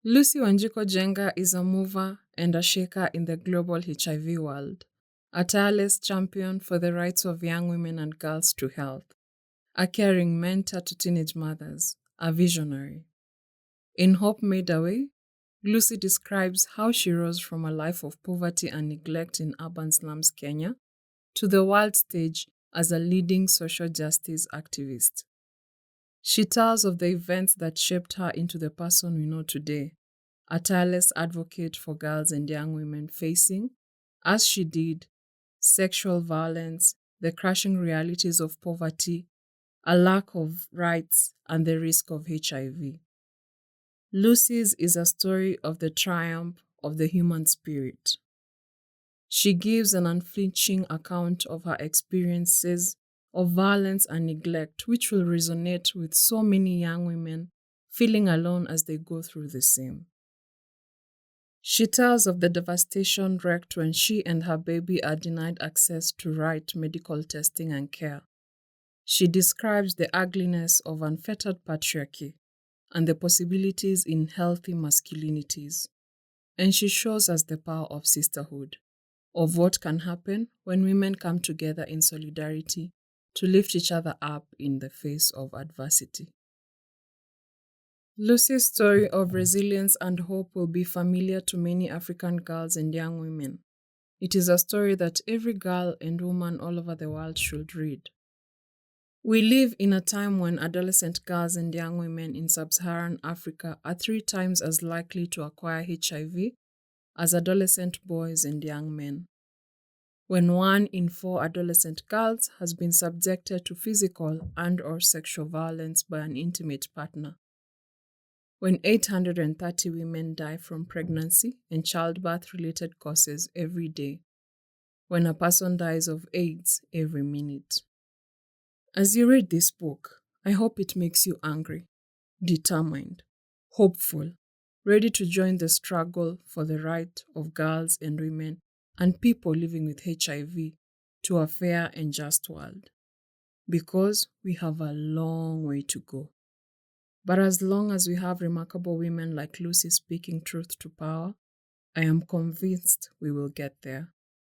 Lucy Wanjiko Jenga is a mover and a shaker in the global HIV world, a tireless champion for the rights of young women and girls to health, a caring mentor to teenage mothers, a visionary. In Hope Made a Way, Lucy describes how she rose from a life of poverty and neglect in urban slums, Kenya, to the world stage as a leading social justice activist. She tells of the events that shaped her into the person we know today, a tireless advocate for girls and young women facing, as she did, sexual violence, the crushing realities of poverty, a lack of rights, and the risk of HIV. Lucy's is a story of the triumph of the human spirit. She gives an unflinching account of her experiences of violence and neglect, which will resonate with so many young women feeling alone as they go through the same. She tells of the devastation wreaked when she and her baby are denied access to right medical testing and care. She describes the ugliness of unfettered patriarchy and the possibilities in healthy masculinities. And she shows us the power of sisterhood, of what can happen when women come together in solidarity to lift each other up in the face of adversity. Lucy's story of resilience and hope will be familiar to many African girls and young women. It is a story that every girl and woman all over the world should read. We live in a time when adolescent girls and young women in sub-Saharan Africa are 3 times as likely to acquire HIV as adolescent boys and young men. When 1 in 4 adolescent girls has been subjected to physical and/or sexual violence by an intimate partner. When 830 women die from pregnancy and childbirth-related causes every day. When a person dies of AIDS every minute. As you read this book, I hope it makes you angry, determined, hopeful, ready to join the struggle for the right of girls and women and people living with HIV to a fair and just world. Because we have a long way to go. But as long as we have remarkable women like Lucy speaking truth to power, I am convinced we will get there.